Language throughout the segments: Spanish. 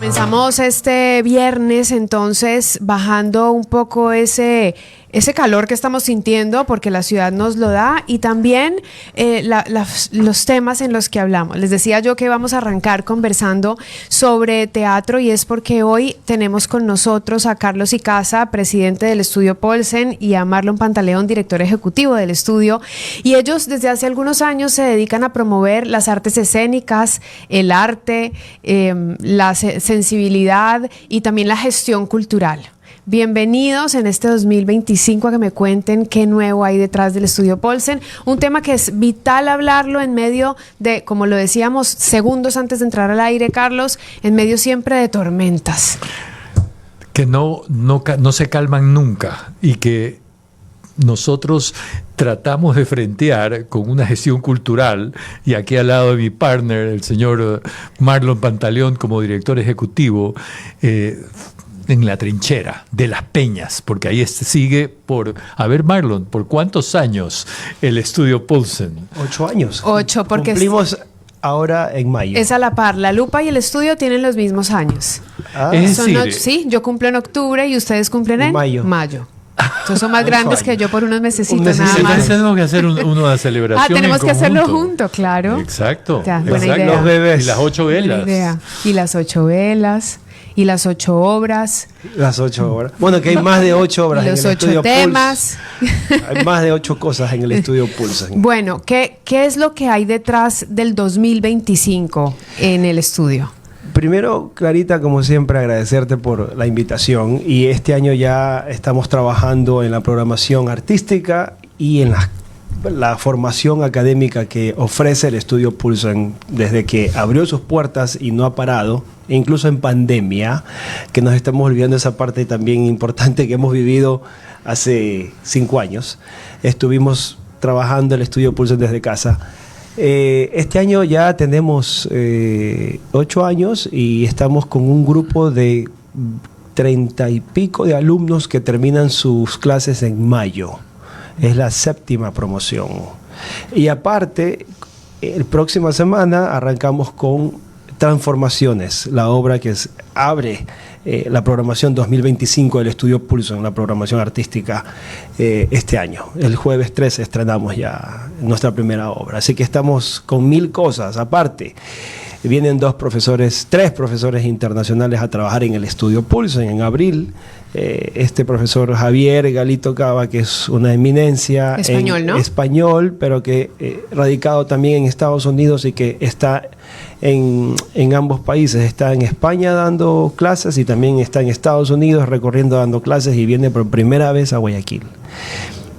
Comenzamos este viernes entonces bajando un poco ese calor que estamos sintiendo porque la ciudad nos lo da y también los temas en los que hablamos. Les decía yo que vamos a arrancar conversando sobre teatro y es porque hoy tenemos con nosotros a Carlos Icaza, presidente del Estudio Paulsen, y a Marlon Pantaleón, director ejecutivo del estudio, y ellos desde hace algunos años se dedican a promover las artes escénicas, el arte, la sensibilidad y también la gestión cultural. Bienvenidos en este 2025 a que me cuenten qué nuevo hay detrás del Estudio Paulsen, un tema que es vital hablarlo en medio de, como lo decíamos segundos antes de entrar al aire, Carlos, en medio siempre de tormentas. Que no se calman nunca y que nosotros tratamos de frentear con una gestión cultural, y aquí al lado de mi partner, el señor Marlon Pantaleón, como director ejecutivo, en la trinchera de las peñas, porque ahí sigue por... A ver, Marlon, ¿por cuántos años el Estudio Paulsen? 8 años. 8, porque... Cumplimos ahora en mayo. Es a la par, la Lupa y el estudio tienen los mismos años. Es decir, sí, yo cumplo en octubre y ustedes cumplen en mayo. Entonces son más grandes que yo por unos mesecitos nada más. Entonces tenemos que hacer una celebración tenemos que hacerlo conjunto. juntos, claro. Exacto. Ya, buena exacto. idea. Los bebés. Y las 8 velas. Buena idea. Y las 8 velas. Y las 8 obras. Las 8 obras. Bueno, que hay más de 8 obras Y en los el 8 Estudio temas. Hay más de 8 cosas en el Estudio Paulsen. Bueno, ¿qué es lo que hay detrás del 2025 en el estudio? Primero, Clarita, como siempre, agradecerte por la invitación. Y este año ya estamos trabajando en la programación artística y en la formación académica que ofrece el Estudio Paulsen desde que abrió sus puertas y no ha parado, e incluso en pandemia, que nos estamos olvidando esa parte también importante que hemos vivido hace 5 años. Estuvimos trabajando el Estudio Paulsen desde casa. Este año ya tenemos 8 años y estamos con un grupo de 30 y pico de alumnos que terminan sus clases en mayo. Es la 7ª promoción. Y aparte, la próxima semana arrancamos con Transformaciones, la obra que abre la programación 2025 del Estudio Paulsen, la programación artística este año. El jueves 13 estrenamos ya nuestra primera obra. Así que estamos con 1000 cosas. Aparte, vienen 3 profesores internacionales a trabajar en el Estudio Paulsen en abril. Este profesor Javier Galito Cava, que es una eminencia español, ¿no? Español, pero que radicado también en Estados Unidos y que está en ambos países. Está en España dando clases y también está en Estados Unidos recorriendo dando clases, y viene por primera vez a Guayaquil.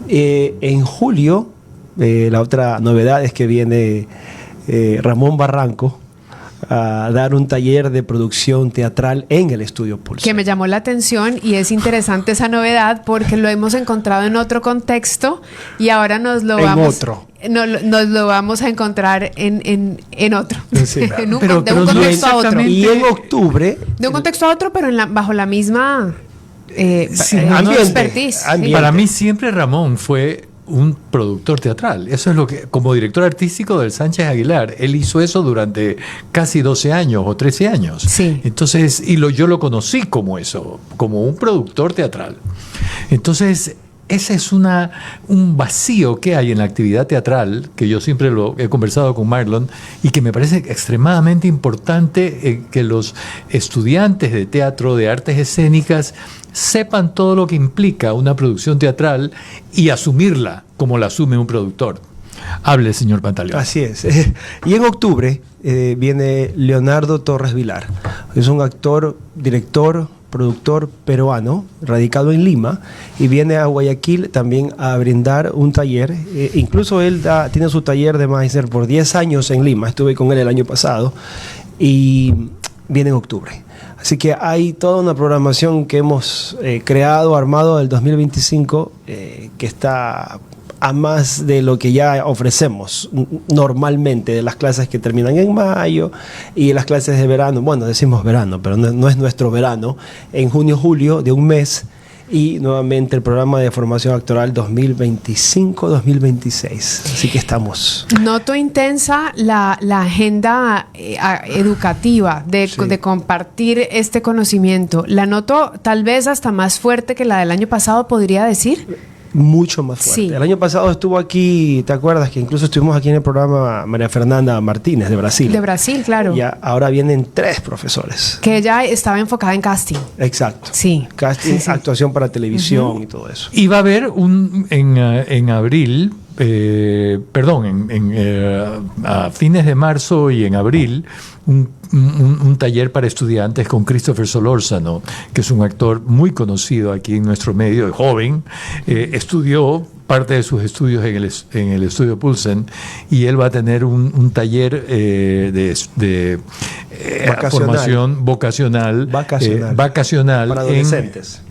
En julio, la otra novedad es que viene Ramón Barranco a dar un taller de producción teatral en el Estudio Paulsen. Que me llamó la atención y es interesante esa novedad porque lo hemos encontrado en otro contexto y ahora nos lo vamos a encontrar en otro. Sí, de un pero contexto a otro. Y en octubre... De un contexto a otro, pero bajo la misma ambiente. Para mí siempre Ramón fue un productor teatral. Eso es lo que, como director artístico del Sánchez Aguilar, él hizo eso durante casi 12 años o 13 años. Sí. Entonces, yo lo conocí como eso, como un productor teatral. Entonces, ese es un vacío que hay en la actividad teatral, que yo siempre lo he conversado con Marlon, y que me parece extremadamente importante que los estudiantes de teatro, de artes escénicas, sepan todo lo que implica una producción teatral y asumirla como la asume un productor. Hable, señor Pantaleón. Así es. Y en octubre viene Leonardo Torres Vilar. Es un actor, director, productor peruano, radicado en Lima, y viene a Guayaquil también a brindar un taller. Incluso él tiene su taller de Meister por 10 años en Lima. Estuve con él el año pasado y viene en octubre. Así que hay toda una programación que hemos armado del 2025, que está a más de lo que ya ofrecemos normalmente, de las clases que terminan en mayo y las clases de verano. Bueno, decimos verano, pero no es nuestro verano. En junio, julio, de un mes, y nuevamente el programa de formación actoral 2025-2026. Así que estamos. Noto intensa la agenda educativa de compartir este conocimiento. La noto tal vez hasta más fuerte que la del año pasado, podría decir. Mucho más fuerte. Sí. El año pasado estuvo aquí, ¿te acuerdas? Que incluso estuvimos aquí en el programa María Fernanda Martínez de Brasil. De Brasil, claro. Ya, ahora vienen 3 profesores. Que ella estaba enfocada en casting. Exacto. Sí. Casting, Sí. actuación para televisión y todo eso. Y va a haber en abril, a fines de marzo y en abril, un taller para estudiantes con Christopher Solórzano, que es un actor muy conocido aquí en nuestro medio, joven. Estudió parte de sus estudios en el estudio Poulsen, y él va a tener un taller de formación vocacional para adolescentes.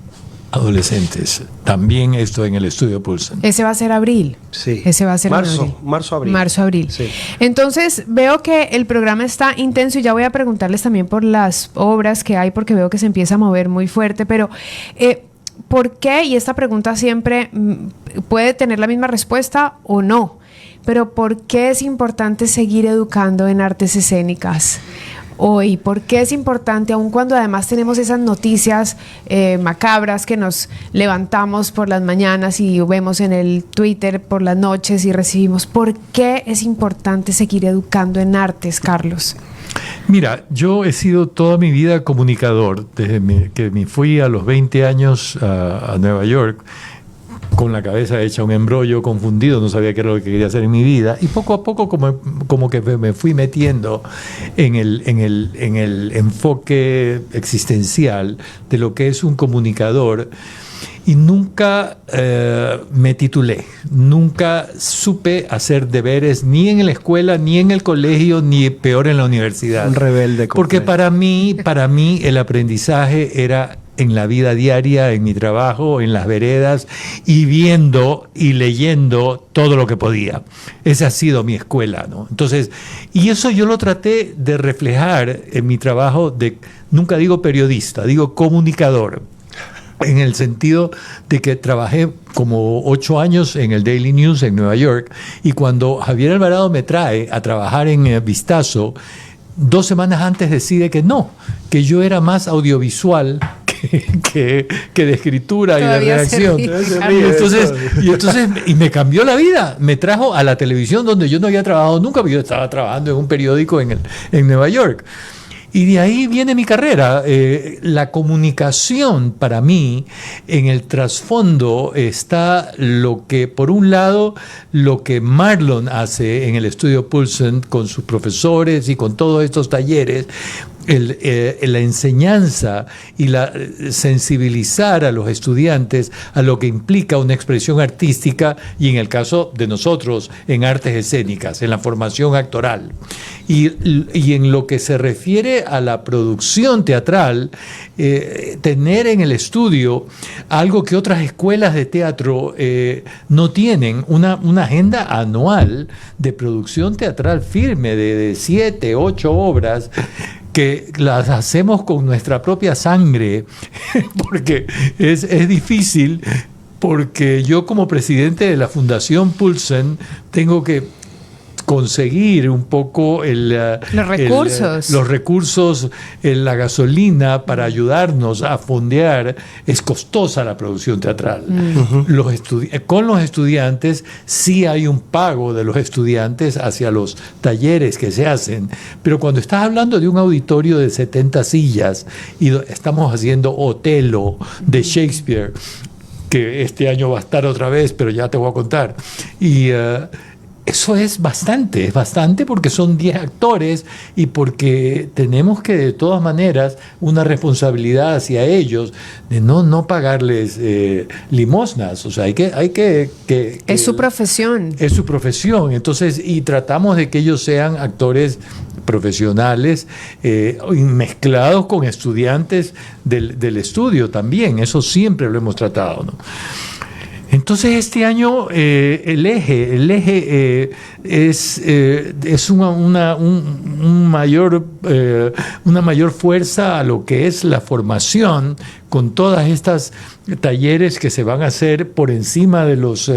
Adolescentes. También esto en el estudio Poulsen. Ese va a ser abril. Sí. Ese va a ser marzo, abril. Marzo-abril. Sí. Entonces, veo que el programa está intenso y ya voy a preguntarles también por las obras que hay, porque veo que se empieza a mover muy fuerte, pero ¿por qué? Y esta pregunta siempre puede tener la misma respuesta o no, pero ¿por qué es importante seguir educando en artes escénicas hoy? ¿Por qué es importante, aun cuando además tenemos esas noticias macabras que nos levantamos por las mañanas y vemos en el Twitter por las noches y recibimos? ¿Por qué es importante seguir educando en artes, Carlos? Mira, yo he sido toda mi vida comunicador, desde que me fui a los 20 años a Nueva York, con la cabeza hecha un embrollo, confundido, no sabía qué era lo que quería hacer en mi vida, y poco a poco como que me fui metiendo en el enfoque existencial de lo que es un comunicador, y nunca me titulé, nunca supe hacer deberes ni en la escuela, ni en el colegio, ni peor en la universidad. Un rebelde completo. Porque para mí el aprendizaje era en la vida diaria, en mi trabajo, en las veredas, y viendo y leyendo todo lo que podía. Esa ha sido mi escuela, ¿no? Entonces, y eso yo lo traté de reflejar en mi trabajo nunca digo periodista, digo comunicador, en el sentido de que trabajé como 8 años en el Daily News en Nueva York, y cuando Javier Alvarado me trae a trabajar en Vistazo, 2 semanas antes decide que no, que yo era más audiovisual que de escritura. Todavía y de redacción. Y me cambió la vida. Me trajo a la televisión, donde yo no había trabajado nunca, porque yo estaba trabajando en un periódico en Nueva York. Y de ahí viene mi carrera. La comunicación, para mí, en el trasfondo está lo que, por un lado, lo que Marlon hace en el estudio Poulsen con sus profesores y con todos estos talleres, la enseñanza y la sensibilizar a los estudiantes a lo que implica una expresión artística, y en el caso de nosotros en artes escénicas, en la formación actoral, y en lo que se refiere a la producción teatral, tener en el estudio algo que otras escuelas de teatro no tienen, una agenda anual de producción teatral firme de 7, 8 obras, que las hacemos con nuestra propia sangre, porque es difícil, porque yo como presidente de la Fundación Poulsen tengo que conseguir un poco los recursos, la gasolina para ayudarnos a fondear. Es costosa la producción teatral. Con los estudiantes sí hay un pago de los estudiantes hacia los talleres que se hacen, pero cuando estás hablando de un auditorio de 70 sillas y estamos haciendo Otelo de Shakespeare, que este año va a estar otra vez, pero ya te voy a contar, y eso es bastante porque son 10 actores, y porque tenemos que de todas maneras una responsabilidad hacia ellos de no pagarles limosnas. O sea, hay que es su profesión. Es su profesión. Entonces, y tratamos de que ellos sean actores profesionales, mezclados con estudiantes del estudio también. Eso siempre lo hemos tratado, ¿no? Entonces este año el eje es una mayor fuerza a lo que es la formación con todas estas talleres que se van a hacer por encima de los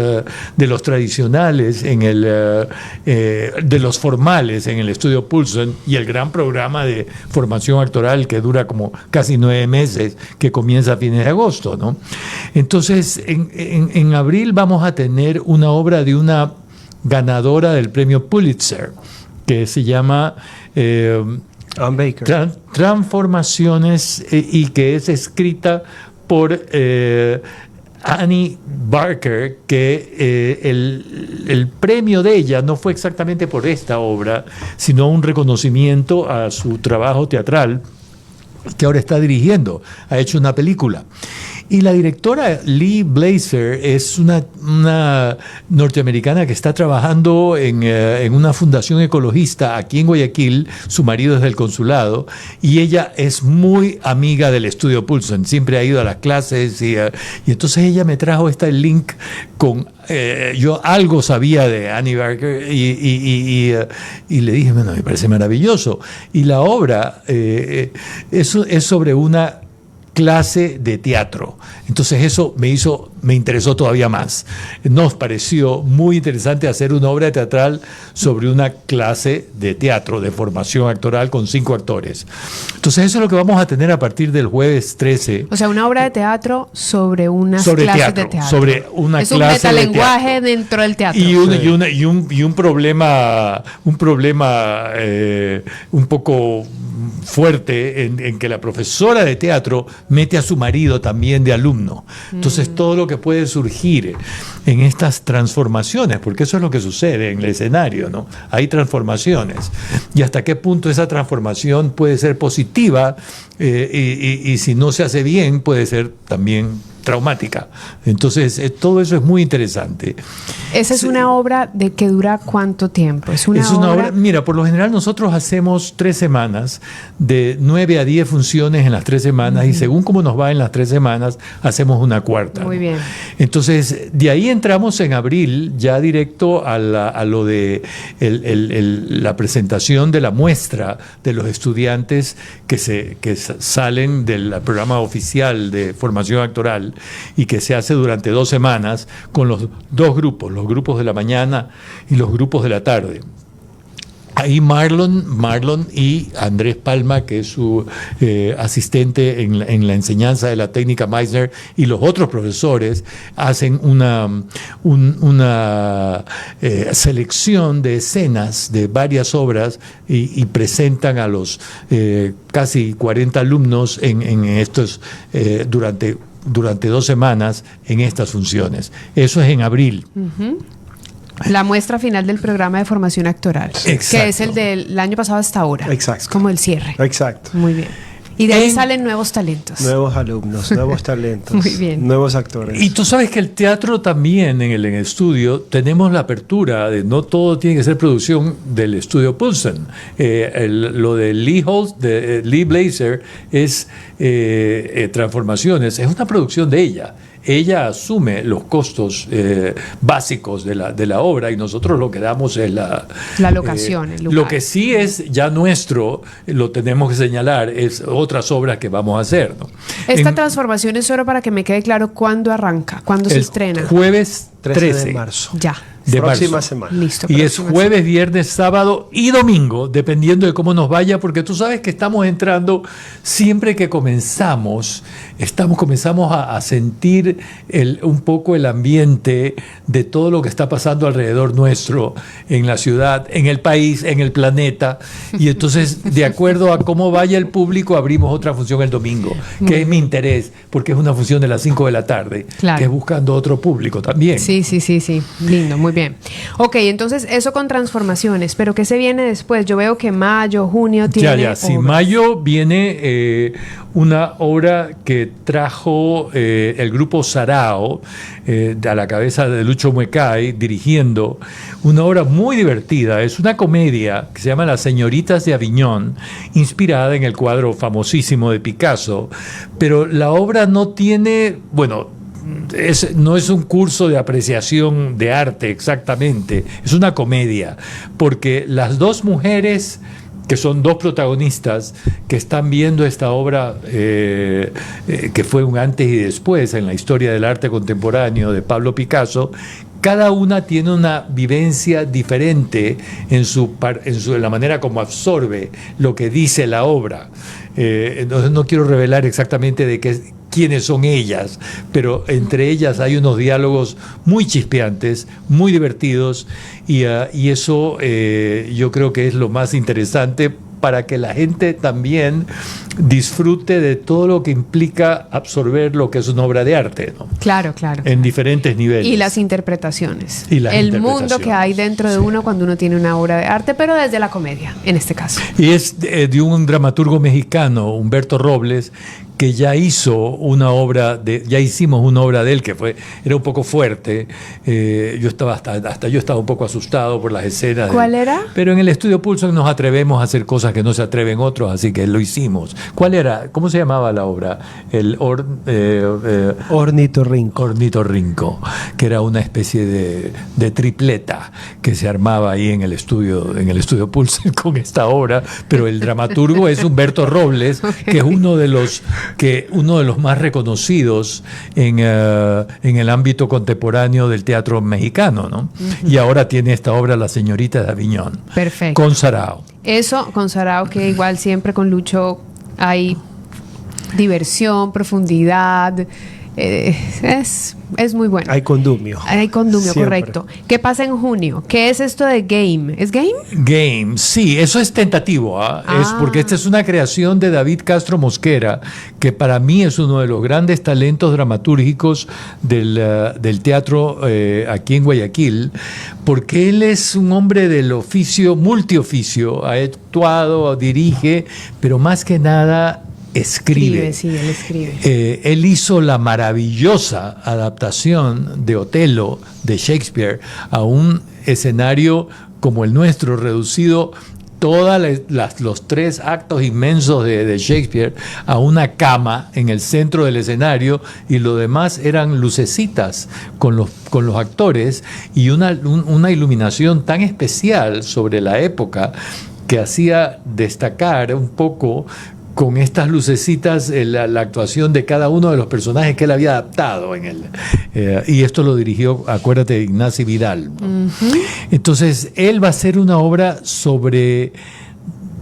tradicionales de los formales en el estudio Poulsen, y el gran programa de formación actoral que dura como casi 9 meses, que comienza a fines de agosto, ¿no? Entonces, en abril vamos a tener una obra de una ganadora del premio Pulitzer, que se llama Anne Baker. Transformaciones, y que es escrita por Annie Barker, que el premio de ella no fue exactamente por esta obra, sino un reconocimiento a su trabajo teatral, que ahora está dirigiendo. Ha hecho una película. Y la directora Lee Blazer es una norteamericana que está trabajando en una fundación ecologista aquí en Guayaquil. Su marido es del consulado y ella es muy amiga del estudio Poulsen. Siempre ha ido a las clases y entonces ella me trajo este link con... yo algo sabía de Annie Barker y le dije, bueno, me parece maravilloso. Y la obra es sobre una clase de teatro. Entonces eso me interesó todavía más. Nos pareció muy interesante hacer una obra teatral sobre una clase de teatro, de formación actoral con 5 actores. Entonces eso es lo que vamos a tener a partir del jueves 13. O sea, una obra de teatro sobre unas clases de teatro. Sobre una es clase un metalenguaje dentro del teatro. Y un problema un poco fuerte en que la profesora de teatro mete a su marido también de alumno. Entonces todo lo que puede surgir en estas transformaciones, porque eso es lo que sucede en el escenario, ¿no? Hay transformaciones. Y hasta qué punto esa transformación puede ser positiva y si no se hace bien puede ser también traumática. Entonces, todo eso es muy interesante. ¿Esa es una obra de que dura cuánto tiempo? Es una obra... Mira, por lo general nosotros hacemos 3 semanas, de 9 a 10 funciones en las 3 semanas, y según cómo nos va en las 3 semanas, hacemos una cuarta. Muy bien. Entonces, de ahí entramos en abril, ya directo a lo de la presentación de la muestra de los estudiantes que salen del programa oficial de formación actoral, y que se hace durante 2 semanas con los 2 grupos, los grupos de la mañana y los grupos de la tarde. Ahí Marlon y Andrés Palma, que es su asistente en la enseñanza de la técnica Meisner, y los otros profesores hacen una selección de escenas de varias obras y presentan a los casi 40 alumnos en estos durante 2 semanas en estas funciones. Eso es en abril. Uh-huh. La muestra final del programa de formación actoral, Exacto. Que es el del año pasado hasta ahora. Exacto. Es como el cierre. Exacto. Muy bien. Y de ahí salen nuevos talentos. Nuevos alumnos, nuevos talentos. Muy bien. Nuevos actores. Y tú sabes que el teatro también, en el estudio, tenemos la apertura de no todo tiene que ser producción del estudio Poulsen. Lo de Lee Blazer es Transformaciones, es una producción de ella. Ella asume los costos básicos de la obra, y nosotros lo que damos es la locación, el lugar. Lo que sí es ya nuestro, lo tenemos que señalar, es otras obras que vamos a hacer, ¿no? Esta transformación es solo para que me quede claro cuándo arranca, cuándo se estrena. Jueves 13 de marzo. Ya. De próxima marzo. semana. Listo. Y es jueves, viernes, sábado y domingo, dependiendo de cómo nos vaya, porque tú sabes que estamos entrando, siempre que comenzamos a sentir un poco el ambiente de todo lo que está pasando alrededor nuestro, en la ciudad, en el país, en el planeta. Y entonces, de acuerdo a cómo vaya el público, abrimos otra función el domingo, que es mi interés, porque es una función de las 5 de la tarde, claro, que es buscando otro público también. Sí. Lindo, muy bien. Ok, entonces eso con transformaciones, pero ¿qué se viene después? Yo veo que mayo, junio tiene Ya, sí, obras. mayo viene una obra que trajo el grupo Sarao, a la cabeza de Lucho Muecay, dirigiendo, una obra muy divertida. Es una comedia que se llama Las Señoritas de Aviñón, inspirada en el cuadro famosísimo de Picasso, pero la obra no tiene, bueno, no es un curso de apreciación de arte exactamente, es una comedia, porque las 2 mujeres que son dos protagonistas que están viendo esta obra que fue un antes y después en la historia del arte contemporáneo de Pablo Picasso. Cada una tiene una vivencia diferente en la manera como absorbe lo que dice la obra. Entonces no quiero revelar exactamente quiénes son ellas, pero entre ellas hay unos diálogos muy chispeantes, muy divertidos, y eso yo creo que es lo más interesante para que la gente también disfrute de todo lo que implica absorber lo que es una obra de arte, ¿no? Claro, claro. En diferentes niveles. Y las interpretaciones. Y las el mundo que hay dentro de sí. uno cuando uno tiene una obra de arte, pero desde la comedia, en este caso. Y es de un dramaturgo mexicano, Humberto Robles, que ya hicimos una obra de él que era un poco fuerte. Yo estaba yo estaba un poco asustado por las escenas. ¿Cuál era? Pero en el Estudio Pulso nos atrevemos a hacer cosas que no se atreven otros, así que lo hicimos. ¿Cuál era? ¿Cómo se llamaba la obra? Ornitorrinco. Ornitorrinco, que era una especie de tripleta que se armaba ahí en el estudio Pulso con esta obra, pero el dramaturgo es Humberto Robles, que es uno de los más reconocidos en el ámbito contemporáneo del teatro mexicano, ¿no? Uh-huh. Y ahora tiene esta obra La Señorita de Aviñón. Perfecto. Con Sarao. Eso, con Sarao, que igual siempre con Lucho hay diversión, profundidad. Es muy bueno. Hay condumio. Hay condumio, siempre. correcto. ¿Qué pasa en junio? ¿Qué es esto de Game? ¿Es Game? Game, sí, eso es tentativo. Es porque esta es una creación de David Castro Mosquera, que para mí es uno de los grandes talentos dramatúrgicos del teatro aquí en Guayaquil, porque él es un hombre del oficio, multioficio, ha actuado, dirige, pero más que nada escribe. Sí, él escribe. Él hizo la maravillosa adaptación de Otelo de Shakespeare a un escenario como el nuestro, reducido los 3 actos inmensos de Shakespeare a una cama en el centro del escenario, y lo demás eran lucecitas con los actores y una iluminación tan especial sobre la época que hacía destacar un poco con estas lucecitas la actuación de cada uno de los personajes que él había adaptado y esto lo dirigió, acuérdate, Ignacio Vidal, ¿no? Uh-huh. Entonces él va a hacer una obra sobre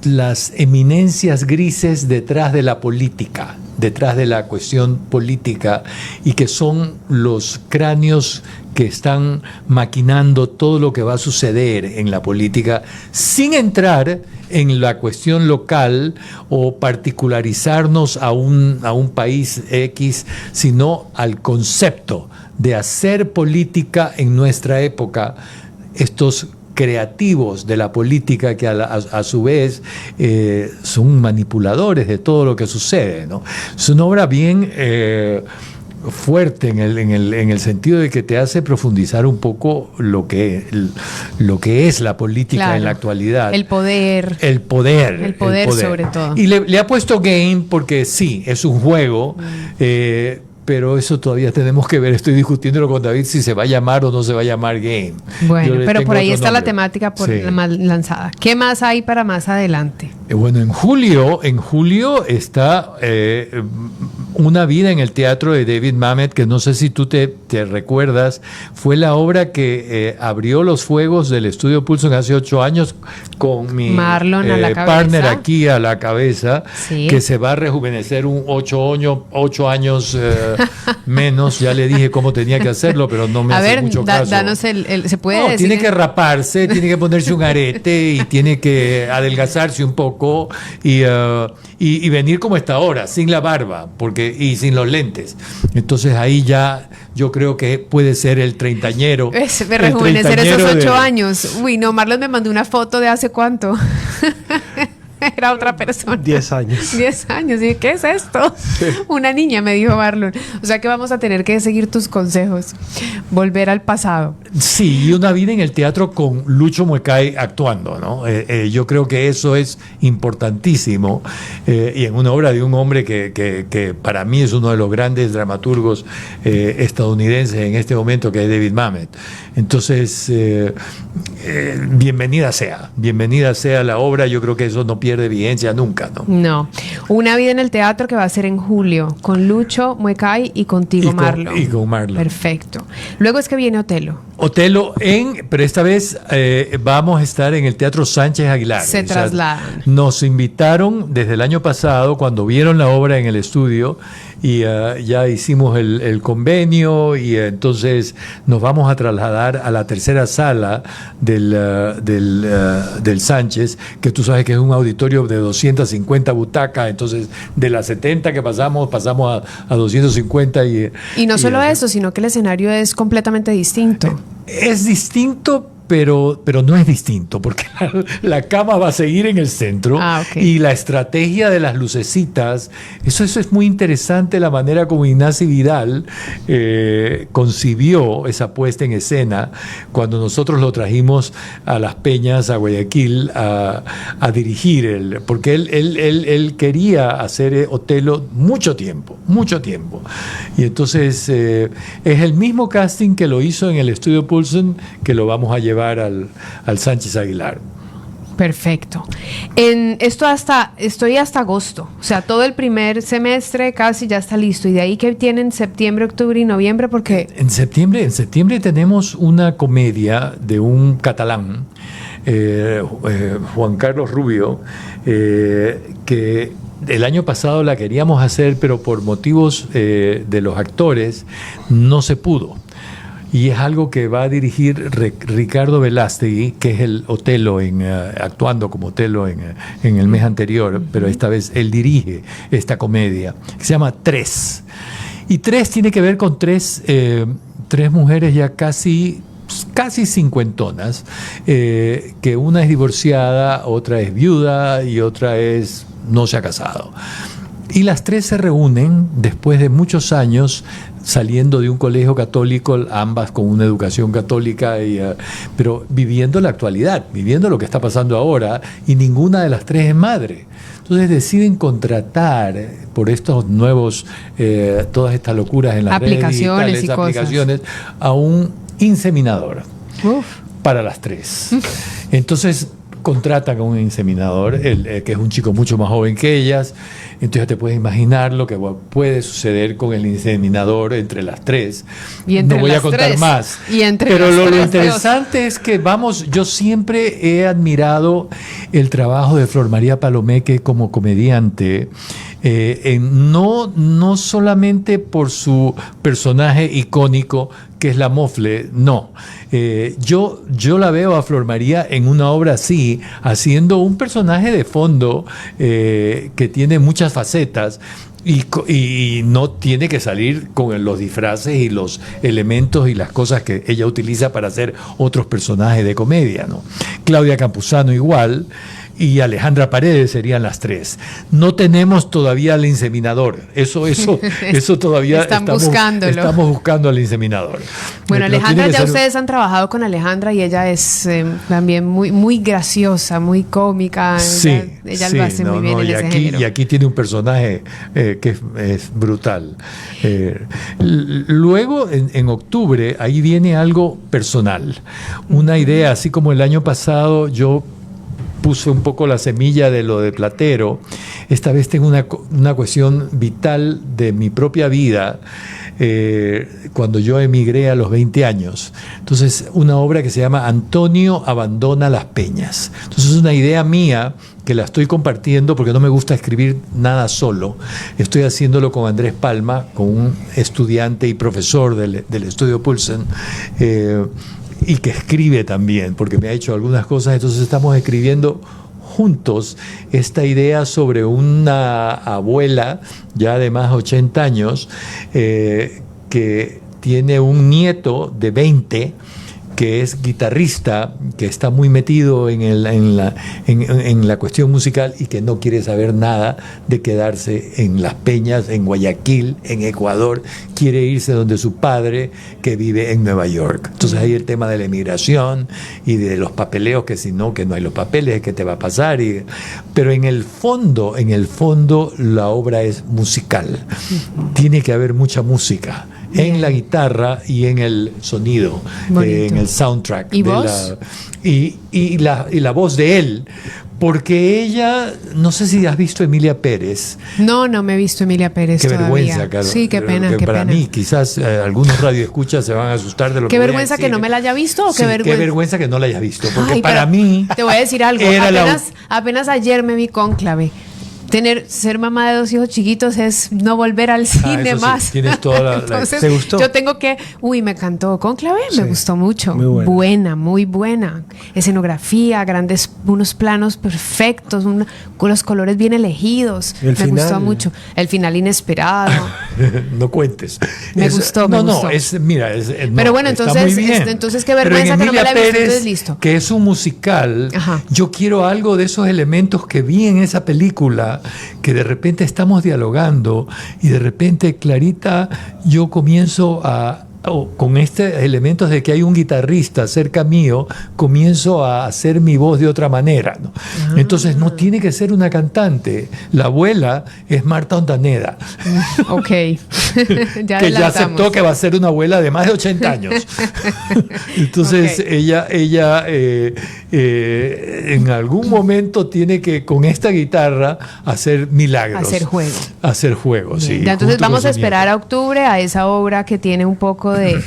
las eminencias grises detrás de la política, detrás de la cuestión política, y que son los cráneos que están maquinando todo lo que va a suceder en la política, sin entrar en la cuestión local o particularizarnos a un país X, sino al concepto de hacer política en nuestra época. Estos creativos de la política que a su vez son manipuladores de todo lo que sucede, ¿no? Es una obra bien fuerte en el sentido de que te hace profundizar un poco lo que es la política, claro, en la actualidad. El poder sobre todo. Y le ha puesto game porque sí, es un juego, pero eso todavía tenemos que ver. Estoy discutiéndolo con David si se va a llamar o no se va a llamar game. Bueno, pero por ahí está nombre. La temática Sí. lanzada. ¿Qué más hay para más adelante? Bueno, en julio está Una vida en el teatro de David Mamet, que no sé si tú te recuerdas, fue la obra que abrió los fuegos del Estudio Pulso hace 8 años con mi Marlon a la partner aquí a la cabeza, sí, que se va a rejuvenecer 8 años menos. Ya le dije cómo tenía que hacerlo, pero no me hace mucho caso. Danos se puede decir. Tiene que raparse, tiene que ponerse un arete y tiene que adelgazarse un poco y venir como está ahora, sin la barba y sin los lentes. Entonces ahí ya yo creo que puede ser el treintañero. Rejuvenecer esos 8 años. Uy, no, Marlon me mandó una foto de hace cuánto. era otra persona. 10 años. 10 años. ¿Y qué es esto? Una niña, me dijo Marlon. O sea que vamos a tener que seguir tus consejos. Volver al pasado. Sí, y una vida en el teatro con Lucho Muecay actuando, ¿no? Yo creo que eso es importantísimo. Y en una obra de un hombre que para mí es uno de los grandes dramaturgos estadounidenses en este momento, que es David Mamet. Entonces, bienvenida sea la obra. Yo creo que eso no pierde vigencia nunca, ¿no? No. Una vida en el teatro que va a ser en julio, con Lucho Muecay y contigo, Marlon. Y con Marlon. Perfecto. Luego es que viene Otelo. Otelo pero esta vez vamos a estar en el Teatro Sánchez Aguilar. Se trasladan. Nos invitaron desde el año pasado, cuando vieron la obra en el estudio, y ya hicimos el convenio, y entonces nos vamos a trasladar a la tercera sala del Sánchez, que tú sabes que es un auditorio de 250 butacas. Entonces de las 70 que pasamos a 250. Y no solo eso, sino que el escenario es completamente distinto. Es distinto, pero no es distinto, porque la cama va a seguir en el centro. Ok. Y la estrategia de las lucecitas, eso es muy interesante, la manera como Ignacio Vidal concibió esa puesta en escena cuando nosotros lo trajimos a Las Peñas, a Guayaquil, a dirigir, porque él quería hacer Otelo mucho tiempo. Y entonces es el mismo casting que lo hizo en el estudio Poulsen, que lo vamos a llevar al Sánchez Aguilar. Perfecto. Estoy hasta agosto, o sea, todo el primer semestre casi ya está listo, y de ahí que tienen septiembre, octubre y noviembre, porque en septiembre tenemos una comedia de un catalán, Juan Carlos Rubio, que el año pasado la queríamos hacer, pero por motivos de los actores no se pudo. Y es algo que va a dirigir Ricardo Velástegui, que es el Otelo, actuando como Otelo en el mes anterior, pero esta vez él dirige esta comedia, que se llama Tres. Y Tres tiene que ver con tres mujeres ya casi cincuentonas, que una es divorciada, otra es viuda y otra no se ha casado. Y las tres se reúnen después de muchos años, saliendo de un colegio católico, ambas con una educación católica, pero viviendo la actualidad, viviendo lo que está pasando ahora, y ninguna de las tres es madre. Entonces deciden contratar por estos nuevos, todas estas locuras en las aplicaciones redes digitales, aplicaciones, a un inseminador. Uf. Para las tres. Entonces contratan a un inseminador, que es un chico mucho más joven que ellas. Entonces ya te puedes imaginar lo que puede suceder con el inseminador entre las tres. Y entre no voy las a contar tres. más. Y entre pero las lo tres, interesante es que yo siempre he admirado el trabajo de Flor María Palomeque como comediante. No solamente por su personaje icónico, que es la Mofle, no. Yo la veo a Flor María en una obra así, haciendo un personaje de fondo que tiene muchas facetas. Y no tiene que salir con los disfraces y los elementos y las cosas que ella utiliza para hacer otros personajes de comedia, ¿no? Claudia Campuzano igual, y Alejandra Paredes serían las tres. No tenemos todavía al inseminador. Eso todavía estamos buscando al inseminador. Bueno, Alejandra, ya ustedes han trabajado con Alejandra y ella es también muy, muy graciosa, muy cómica. Sí, ella lo hace muy bien en ese género. Y aquí tiene un personaje que es brutal. Luego, en octubre, ahí viene algo personal. Una idea, así como el año pasado yo puse un poco la semilla de lo de Platero. Esta vez tengo una cuestión vital de mi propia vida, cuando yo emigré a los 20 años. Entonces, una obra que se llama Antonio abandona Las Peñas. Entonces, es una idea mía que la estoy compartiendo porque no me gusta escribir nada solo. Estoy haciéndolo con Andrés Palma, con un estudiante y profesor del estudio Poulsen, y que escribe también, porque me ha hecho algunas cosas. Entonces estamos escribiendo juntos esta idea sobre una abuela ya de más de 80 años, que tiene un nieto de 20 que es guitarrista, que está muy metido en la cuestión musical y que no quiere saber nada de quedarse en Las Peñas, en Guayaquil, en Ecuador, quiere irse donde su padre, que vive en Nueva York. Entonces hay el tema de la emigración y de los papeleos, que si no, que no hay los papeles, ¿qué te va a pasar? Pero en el fondo, la obra es musical. Tiene que haber mucha música en la guitarra y en el sonido, en el soundtrack. ¿Y voz? Y la voz de él, porque ella, no sé si has visto Emilia Pérez. No me he visto Emilia Pérez Qué todavía. vergüenza, Carlos. Sí, qué pena, que qué para pena. mí, quizás algunos radioescuchas se van a asustar de lo Qué que voy a vergüenza que decir. no me la haya visto, o Sí, qué vergüenza que no la hayas visto, porque Ay, para pero mí te voy a decir algo. era Apenas ayer me vi Cónclave. Ser mamá de 2 hijos chiquitos es no volver al cine eso sí, más. tienes toda la- Entonces, ¿te gustó? yo tengo que... me encantó Cónclave, Sí, me gustó mucho. muy buena. Muy buena. Escenografía, unos planos perfectos, con los colores bien elegidos. El Me final. gustó mucho. El final inesperado. no cuentes. Me gustó, me gustó. Pero bueno, entonces qué vergüenza que no me la he visto, entonces listo. Que es un musical. Ajá. Yo quiero algo de esos elementos que vi en esa película, que de repente estamos dialogando y de repente, Clarita, yo comienzo con estos elementos de que hay un guitarrista cerca mío, comienzo a hacer mi voz de otra manera, ¿no? Entonces no tiene que ser una cantante. La abuela es Marta Ondaneda, Ok. que ya adelantamos. aceptó que va a ser una abuela de más de 80 años. Entonces Ok. ella en algún momento tiene que, con esta guitarra, hacer milagros. Hacer juego. Sí. Ya, entonces junto con vamos su a esperar nieto. a octubre a esa obra que tiene un poco de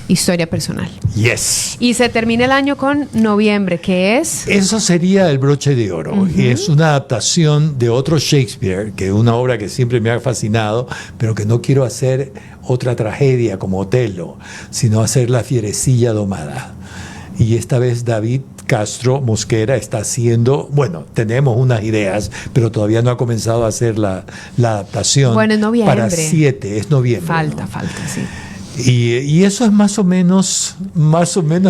historia personal. Yes. Y se termina el año con noviembre, que es... Eso sería El broche de oro. Y es una adaptación de otro Shakespeare, que es una obra que siempre me ha fascinado, pero que no quiero hacer otra tragedia como Otelo, sino hacer La fierecilla domada. Y esta vez David Castro Mosquera está haciendo, tenemos unas ideas, pero todavía no ha comenzado a hacer la adaptación. Bueno, es noviembre. Para 7, es noviembre. Falta, ¿no? sí. Y eso es más o menos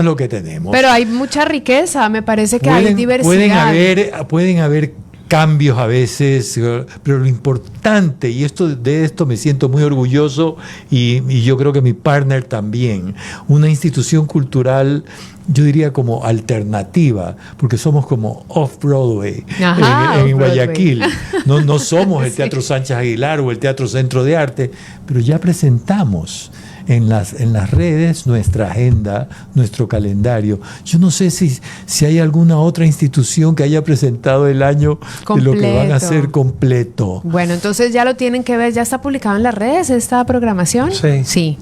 lo que tenemos. Pero hay mucha riqueza, me parece que hay diversidad. Pueden haber cambios a veces, pero lo importante, y de esto me siento muy orgulloso, y yo creo que mi partner también, una institución cultural, yo diría como alternativa, porque somos como off-Broadway Ajá, en off-Broadway. Guayaquil. No somos el Sí. Teatro Sánchez Aguilar o el Teatro Centro de Arte, pero ya presentamos en las redes nuestra agenda, nuestro calendario. Yo no sé si hay alguna otra institución que haya presentado el año de lo que van a hacer completo. Bueno, entonces ya lo tienen que ver, ya está publicado en las redes esta programación. Sí.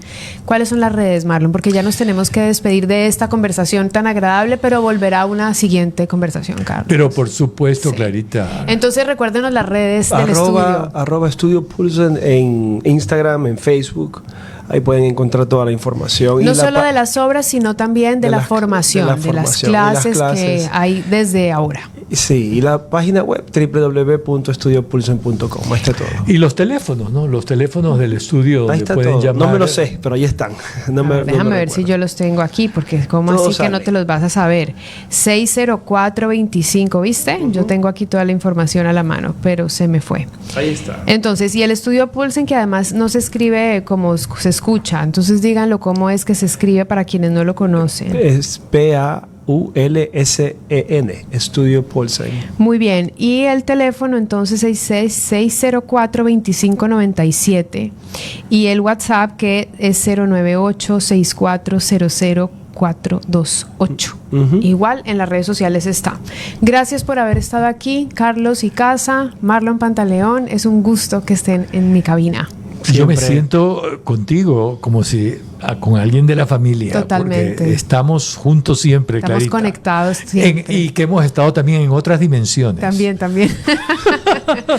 ¿Cuáles son las redes, Marlon? Porque ya nos tenemos que despedir de esta conversación tan agradable, pero volverá una siguiente conversación, Carlos. Pero por supuesto, Sí. Clarita. Entonces recuérdenos las redes del estudio. @ Estudio Pulsen en Instagram, en Facebook. Ahí pueden encontrar toda la información. No Y solo de las obras, sino también de la formación, de las clases que hay desde ahora. Sí, y la página web www.estudiopulsen.com. Ahí está todo. Y los teléfonos, ¿no? Los teléfonos del estudio Ahí donde está pueden todo. llamar. No me lo sé, pero ahí están. Déjame ver si yo los tengo aquí, porque como Todo así que no sale. te los vas a saber. 604-25, ¿viste? Yo tengo aquí toda la información a la mano, pero se me fue. Ahí está. Entonces, y el estudio Pulsen, que además no se escribe como se escucha, entonces díganlo cómo es que se escribe para quienes no lo conocen. Es PAULSEN, Estudio Pulsen. Muy bien, y el teléfono entonces 604-2597 y el WhatsApp que es 098-6400-428. Igual en las redes sociales está. Gracias por haber estado aquí, Carlos y Casa, Marlon Pantaleón, es un gusto que estén en mi cabina. Yo me Siempre. siento contigo como si con alguien de la familia. Totalmente. Porque estamos juntos siempre, Estamos Clarita. conectados siempre. Y que hemos estado también en otras dimensiones. También.